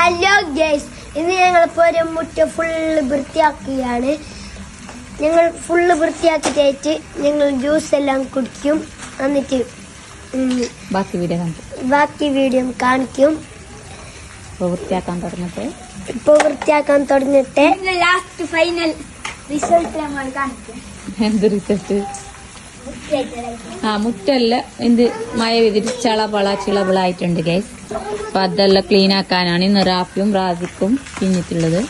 Hello guys, ഇന്ന് ഞങ്ങളിപ്പോൾ ഒരു മുറ്റ ഫുള്ള് വൃത്തിയാക്കുകയാണ്. ഞങ്ങൾ ഫുള്ള് വൃത്തിയാക്കിയിട്ട് ഞങ്ങൾ ജ്യൂസ് എല്ലാം കുടിക്കും. എന്നിട്ട് ബാക്കി വീഡിയോ കാണിക്കും. ഇപ്പോൾ വൃത്തിയാക്കാൻ തുടങ്ങിട്ട് ലാസ്റ്റ് ഫൈനൽ റിസൾട്ട് നമ്മൾ കാണിക്കും. എന്ത് റിസൾട്ട്? മുറ്റല്ല, എന്ത് മഴ പെയ്തിട്ട് ചിളബിളായിട്ടുണ്ട് ഗൈസ്. അപ്പൊ അതെല്ലാം ക്ലീൻ ആക്കാനാണ് ഇന്ന് റാഫിയും റാസിക്കും പിന്നിട്ടുള്ളത്.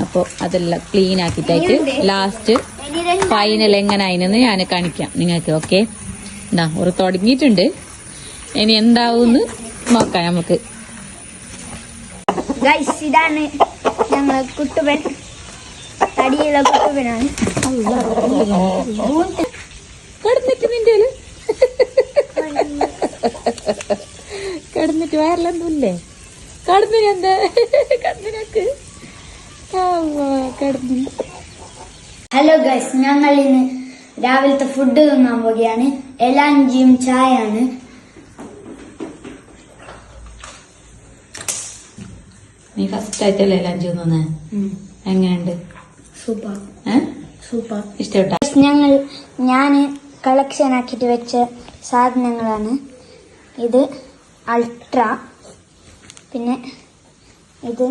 അപ്പൊ അതെല്ലാം ക്ലീൻ ആക്കിട്ടായിട്ട് ലാസ്റ്റ് ഫൈനൽ എങ്ങനായിന്ന് ഞാൻ കാണിക്കാം നിങ്ങൾക്ക്. ഓക്കെ, എന്താ ഒരു തുടങ്ങിയിട്ടുണ്ട്, ഇനി എന്താവൂന്ന് നോക്കാം നമുക്ക്. ഗൈസ്, ഇതാണ് ഞങ്ങൾ കുട്ടുവൻ, തടിയുള്ള കുട്ടുവനാണ്. കിടന്നിട്ട് നിന്റെ കിടന്നിട്ട് വയറിലൊന്നുമില്ലേ? കടന്നിനെന്താ കടന്നിനക്ക് കടന്നു. ഹലോ ഗൈസ്, ഞങ്ങൾ ഇന്ന് രാവിലത്തെ ഫുഡ് തിന്നാൻ പോവുകയാണ്. എലാഞ്ചിയും ചായയാണ്. നീ ഫസ്റ്റ് ആയിട്ടല്ലേ ലഞ്ച് തിന്നേ? എങ്ങനെയുണ്ട്? Super super. ഇഷ്ടപ്പെട്ടോ? ഞാന് കളക്ഷൻ ആക്കിയിട്ട് വെച്ച സാധനങ്ങളാണ് ഇത്. അൾട്ര, പിന്നെ ഇത്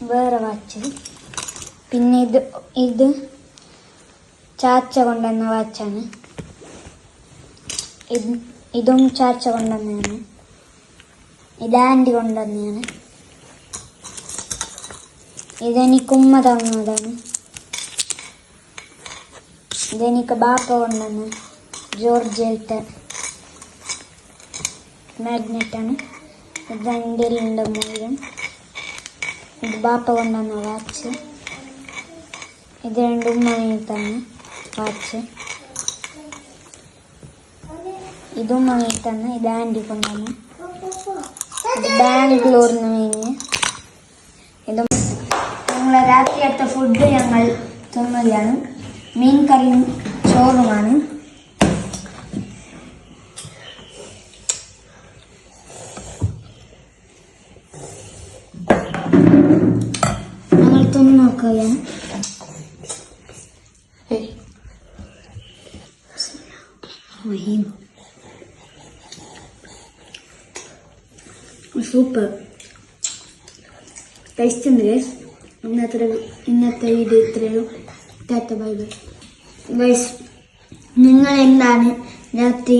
വേറെ വാച്ച്, പിന്നെ ഇത് ചാച്ച കൊണ്ടുവന്ന വാച്ചാണ്. ഇതും ചാച്ച കൊണ്ടുവന്നതാണ്. ഇത് ആൻറ്റി കൊണ്ടുവന്നതാണ്. ഇതെനിക്ക് ഉമ്മ തന്നതാണ്. ഇതെനിക്ക് ബാപ്പ കൊണ്ടുവന്ന് ജോർജിയത്തെ മാഗ്നറ്റാണ്. ഇത് എൻ്റെ മൂല്യം. ഇത് ബാപ്പ കൊണ്ടുവന്ന വാച്ച്. ഇത് രണ്ടും ഉമ്മ തന്നെ വാച്ച്. ഇതും ഉമ്മ തന്നെ. ഇത് ആൻറ്റി കൊണ്ടുവന്ന്. ഇത് ബാംഗ്ലൂരിൽ നിന്ന് കഴിഞ്ഞ്. ഇത് ഞങ്ങളെ രാത്രിയത്തെ ഫുഡ് ഞങ്ങൾ തിന്നുകയാണ്. മീൻ കറിയും ചോറുമാണ്. ഞങ്ങൾ തിന്നു നോക്കുകയാണ്. സൂപ്പർ ടേസ്റ്റ് ഉണ്ട് ഗൈസ്. ഇന്നത്തെ വീഡിയോ ഇത്രയും. Tata bye bye guys. നിങ്ങൾ എന്താണ് രാത്രി